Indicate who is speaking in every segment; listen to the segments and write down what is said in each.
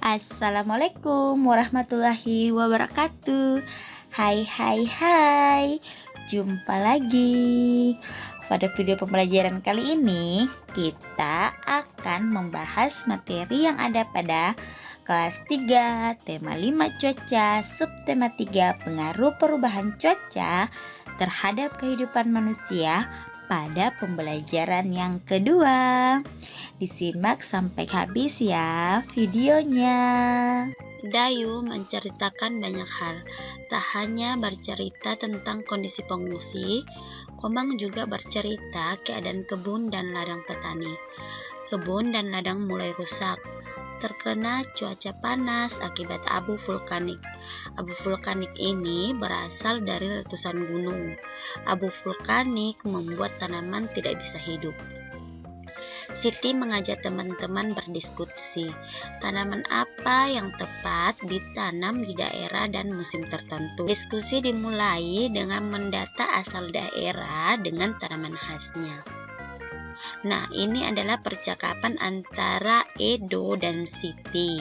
Speaker 1: Assalamualaikum warahmatullahi wabarakatuh. Hai, jumpa lagi. Pada video pembelajaran kali ini kita akan membahas materi yang ada pada kelas 3, tema 5 cuaca, subtema 3 pengaruh perubahan cuaca terhadap kehidupan manusia pada pembelajaran yang kedua. Disimak sampai habis ya videonya.
Speaker 2: Dayu menceritakan banyak hal, tak hanya bercerita tentang kondisi pengungsi, Komang juga bercerita keadaan kebun dan ladang petani. Kebun dan ladang mulai rusak, terkena cuaca panas akibat abu vulkanik. Abu vulkanik ini berasal dari letusan gunung. Abu vulkanik membuat tanaman tidak bisa hidup. Siti mengajak teman-teman berdiskusi, tanaman apa yang tepat ditanam di daerah dan musim tertentu. Diskusi dimulai dengan mendata asal daerah dengan tanaman khasnya. Nah, ini adalah percakapan antara Edo dan Siti.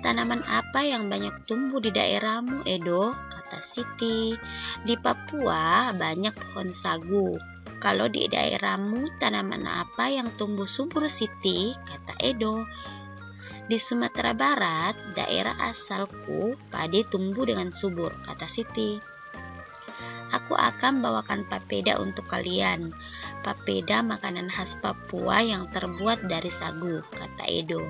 Speaker 2: Tanaman apa yang banyak tumbuh di daerahmu, Edo? Kata Siti. Di Papua banyak pohon sagu. Kalau di daerahmu tanaman apa yang tumbuh subur, Siti? Kata Edo. Di Sumatera Barat, daerah asalku, padi tumbuh dengan subur, kata Siti. Aku akan bawakan papeda untuk kalian. Papeda makanan khas Papua yang terbuat dari sagu, kata Edo.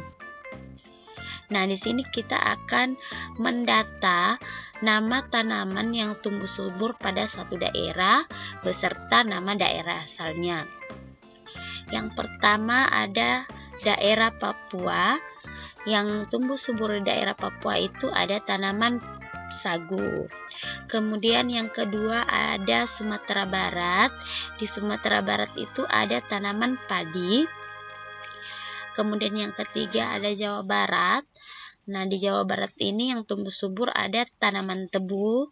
Speaker 2: Nah, di sini kita akan mendata nama tanaman yang tumbuh subur pada suatu daerah beserta nama daerah asalnya. Yang pertama ada daerah Papua. Yang tumbuh subur di daerah Papua itu ada tanaman sagu. Kemudian yang kedua ada Sumatera Barat. Di Sumatera Barat itu ada tanaman padi. Kemudian yang ketiga ada Jawa Barat. Nah, di Jawa Barat ini yang tumbuh subur ada tanaman tebu.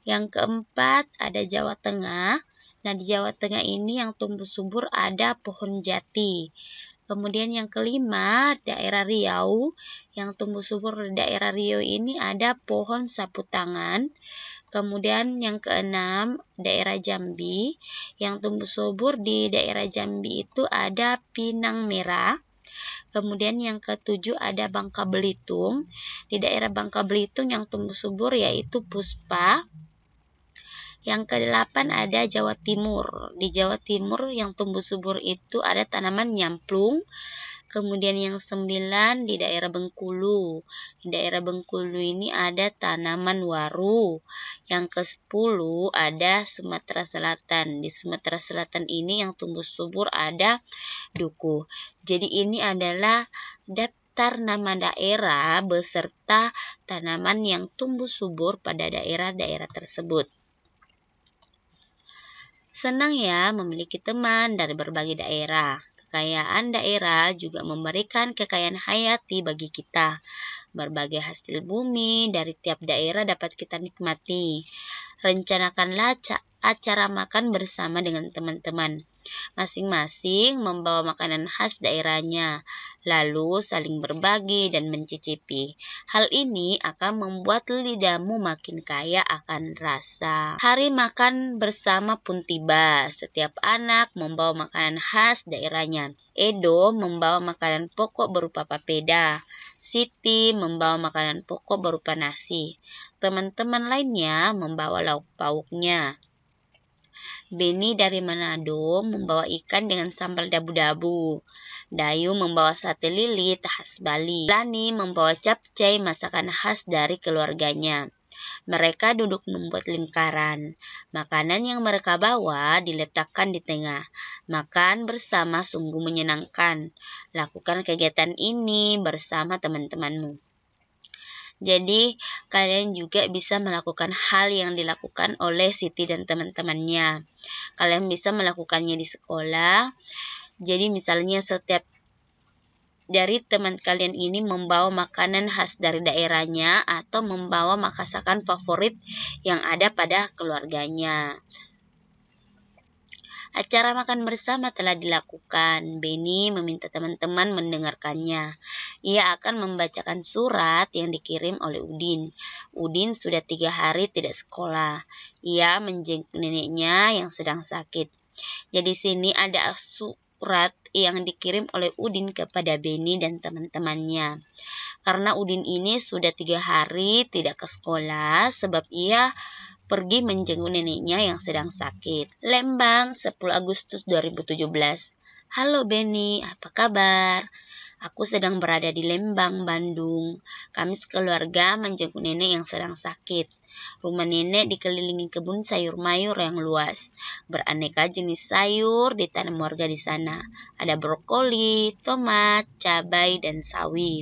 Speaker 2: Yang keempat ada Jawa Tengah. Nah, di Jawa Tengah ini yang tumbuh subur ada pohon jati. Kemudian yang kelima daerah Riau. Yang tumbuh subur di daerah Riau ini ada pohon sapu tangan. Kemudian yang keenam daerah Jambi. Yang tumbuh subur di daerah Jambi itu ada pinang merah. Kemudian yang ketujuh ada Bangka Belitung. Di daerah Bangka Belitung yang tumbuh subur yaitu puspa. Yang kedelapan ada Jawa Timur. Di Jawa Timur yang tumbuh subur itu ada tanaman nyamplung. Kemudian yang 9 di daerah Bengkulu. Di daerah Bengkulu ini ada tanaman waru. Yang ke-10 ada Sumatera Selatan. Di Sumatera Selatan ini yang tumbuh subur ada duku. Jadi ini adalah daftar nama daerah beserta tanaman yang tumbuh subur pada daerah-daerah tersebut. Senang ya memiliki teman dari berbagai daerah. Kekayaan daerah juga memberikan kekayaan hayati bagi kita. Berbagai hasil bumi dari tiap daerah dapat kita nikmati. Rencanakanlah acara makan bersama dengan teman-teman. Masing-masing membawa makanan khas daerahnya, lalu saling berbagi dan mencicipi. Hal ini akan membuat lidahmu makin kaya akan rasa. Hari makan bersama pun tiba. Setiap anak membawa makanan khas daerahnya. Edo membawa makanan pokok berupa papeda. Siti membawa makanan pokok berupa nasi. Teman-teman lainnya membawa lauk pauknya. Beni dari Manado membawa ikan dengan sambal dabu-dabu. Dayu membawa sate lilit khas Bali. Lani membawa capcay masakan khas dari keluarganya. Mereka duduk membuat lingkaran. Makanan yang mereka bawa diletakkan di tengah. Makan bersama sungguh menyenangkan. Lakukan kegiatan ini bersama teman-temanmu. Jadi kalian juga bisa melakukan hal yang dilakukan oleh Siti dan teman-temannya. Kalian bisa melakukannya di sekolah. Jadi misalnya setiap dari teman kalian ini membawa makanan khas dari daerahnya atau membawa masakan favorit yang ada pada keluarganya. Acara makan bersama telah dilakukan. Beni meminta teman-teman mendengarkannya. Ia akan membacakan surat yang dikirim oleh Udin. Udin sudah 3 hari tidak sekolah. Ia menjenguk neneknya yang sedang sakit. Jadi sini ada surat yang dikirim oleh Udin kepada Beni dan teman-temannya. Karena Udin ini sudah 3 hari tidak ke sekolah sebab ia pergi menjenguk neneknya yang sedang sakit. Lembang, 10 Agustus 2017. Halo Beni, apa kabar? Aku sedang berada di Lembang, Bandung. Kami sekeluarga menjenguk nenek yang sedang sakit. Rumah nenek dikelilingi kebun sayur mayur yang luas. Beraneka jenis sayur ditanam warga di sana. Ada brokoli, tomat, cabai, dan sawi.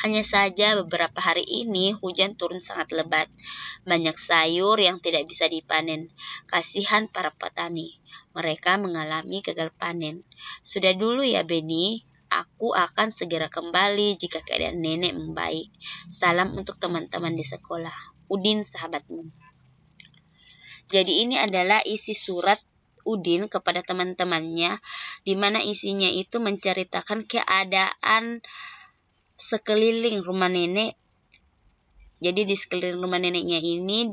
Speaker 2: Hanya saja beberapa hari ini hujan turun sangat lebat. Banyak sayur yang tidak bisa dipanen. Kasihan para petani. Mereka mengalami gagal panen. Sudah dulu ya Beni. Aku akan segera kembali jika keadaan nenek membaik. Salam untuk teman-teman di sekolah. Udin, sahabatmu. Jadi ini adalah isi surat Udin kepada teman-temannya, di mana isinya itu menceritakan keadaan sekeliling rumah nenek. Jadi di sekeliling rumah neneknya ini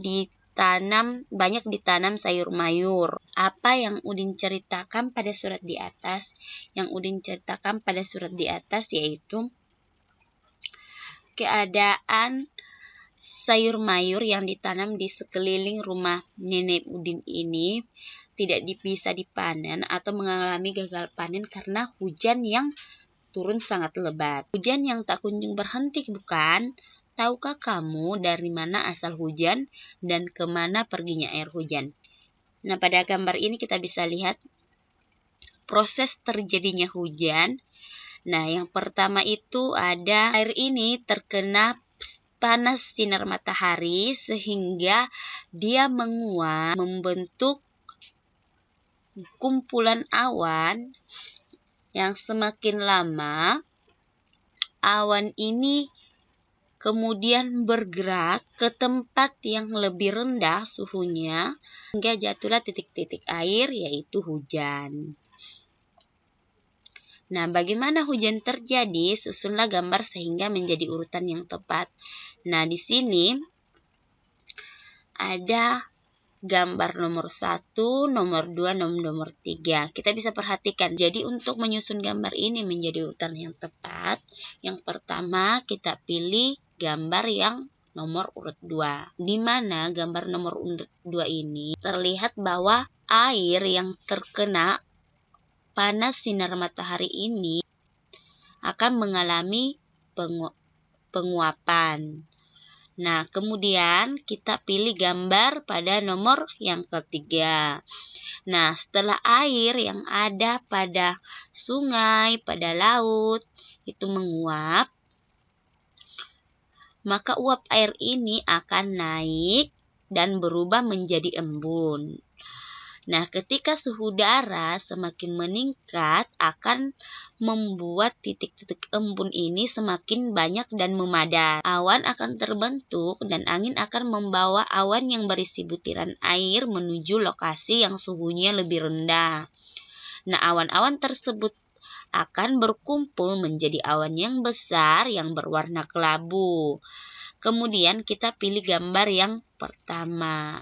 Speaker 2: banyak ditanam sayur mayur. Apa yang Udin ceritakan pada surat di atas? Yang Udin ceritakan pada surat di atas yaitu keadaan sayur mayur yang ditanam di sekeliling rumah nenek Udin ini tidak bisa dipanen atau mengalami gagal panen karena hujan yang turun sangat lebat. Hujan yang tak kunjung berhenti, bukan? Tahukah kamu dari mana asal hujan dan kemana perginya air hujan? Nah, pada gambar ini kita bisa lihat proses terjadinya hujan. Nah, yang pertama itu ada air ini terkena panas sinar matahari sehingga dia menguap membentuk kumpulan awan yang semakin lama awan ini kemudian bergerak ke tempat yang lebih rendah suhunya hingga jatuhlah titik-titik air yaitu hujan. Nah, bagaimana hujan terjadi? Susunlah gambar sehingga menjadi urutan yang tepat. Nah, di sini ada gambar nomor 1, nomor 2, nomor 3. Kita bisa perhatikan. Jadi untuk menyusun gambar ini menjadi urutan yang tepat, yang pertama kita pilih gambar yang nomor urut 2. Di mana gambar nomor urut 2 ini terlihat bahwa air yang terkena panas sinar matahari ini akan mengalami penguapan. Nah, kemudian kita pilih gambar pada nomor yang ketiga. Nah, setelah air yang ada pada sungai, pada laut, itu menguap, maka uap air ini akan naik dan berubah menjadi embun. Nah, ketika suhu udara semakin meningkat akan membuat titik-titik embun ini semakin banyak dan memadat. Awan akan terbentuk dan angin akan membawa awan yang berisi butiran air menuju lokasi yang suhunya lebih rendah. Nah, awan-awan tersebut akan berkumpul menjadi awan yang besar yang berwarna kelabu. Kemudian kita pilih gambar yang pertama.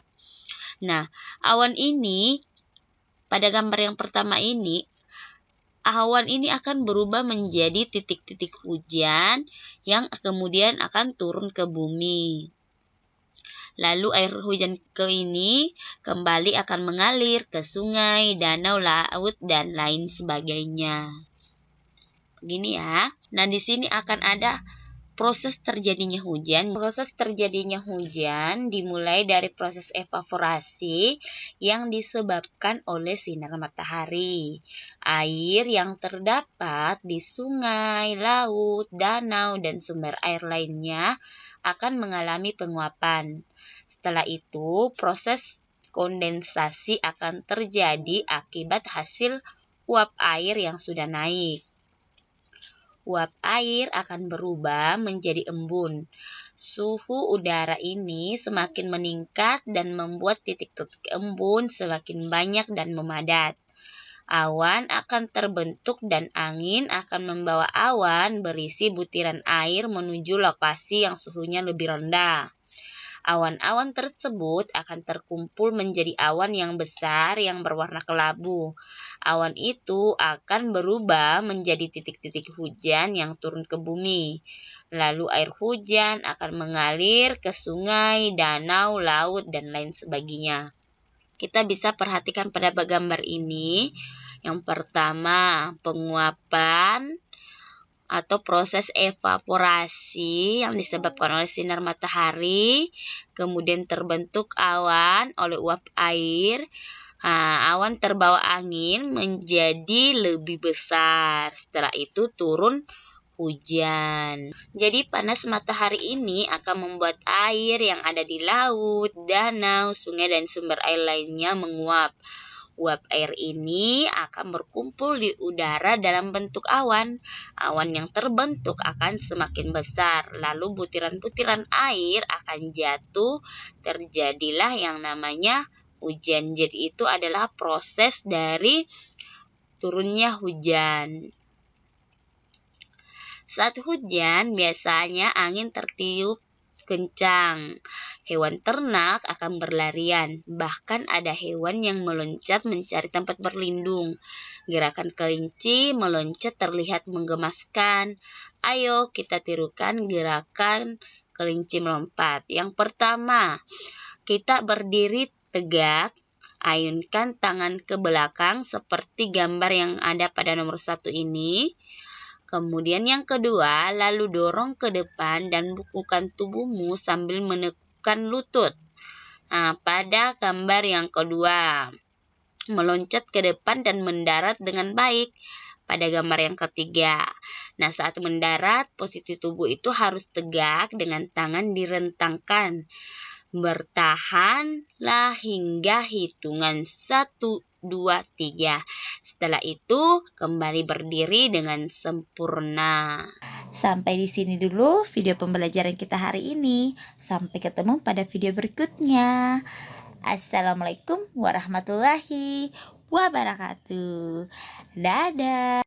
Speaker 2: Nah, awan ini, pada gambar yang pertama ini, awan ini akan berubah menjadi titik-titik hujan yang kemudian akan turun ke bumi. Lalu air hujan ini kembali akan mengalir ke sungai, danau, laut, dan lain sebagainya. Begini ya. Nah, di sini akan ada proses terjadinya hujan. Proses terjadinya hujan dimulai dari proses evaporasi yang disebabkan oleh sinar matahari. Air yang terdapat di sungai, laut, danau, dan sumber air lainnya akan mengalami penguapan. Setelah itu, proses kondensasi akan terjadi akibat hasil uap air yang sudah naik. Uap air akan berubah menjadi embun. Suhu udara ini semakin meningkat dan membuat titik-titik embun semakin banyak dan memadat. Awan akan terbentuk dan angin akan membawa awan berisi butiran air menuju lokasi yang suhunya lebih rendah. Awan-awan tersebut akan terkumpul menjadi awan yang besar yang berwarna kelabu. Awan itu akan berubah menjadi titik-titik hujan yang turun ke bumi. Lalu air hujan akan mengalir ke sungai, danau, laut, dan lain sebagainya. Kita bisa perhatikan pada gambar ini. Yang pertama, penguapan atau proses evaporasi yang disebabkan oleh sinar matahari, kemudian terbentuk awan oleh uap air. Awan terbawa angin menjadi lebih besar. Setelah itu turun hujan. Jadi panas matahari ini akan membuat air yang ada di laut, danau, sungai, dan sumber air lainnya menguap. Uap air ini akan berkumpul di udara dalam bentuk awan. Awan yang terbentuk akan semakin besar, lalu butiran-butiran air akan jatuh. Terjadilah yang namanya hujan. Jadi itu adalah proses dari turunnya hujan. Saat hujan, biasanya angin tertiup kencang. Hewan ternak akan berlarian, bahkan ada hewan yang meloncat mencari tempat berlindung. Gerakan kelinci meloncat terlihat menggemaskan. Ayo kita tirukan gerakan kelinci melompat. Yang pertama, kita berdiri tegak, ayunkan tangan ke belakang seperti gambar yang ada pada nomor 1 ini. Kemudian yang kedua, lalu dorong ke depan dan bukukan tubuhmu sambil menekukkan lutut. Pada gambar yang kedua, meloncat ke depan dan mendarat dengan baik. Pada gambar yang ketiga, saat mendarat, posisi tubuh itu harus tegak dengan tangan direntangkan. Bertahanlah hingga hitungan 1, 2, 3. Setelah itu, kembali berdiri dengan sempurna.
Speaker 1: Sampai di sini dulu video pembelajaran kita hari ini. Sampai ketemu pada video berikutnya. Assalamualaikum warahmatullahi wabarakatuh. Dadah.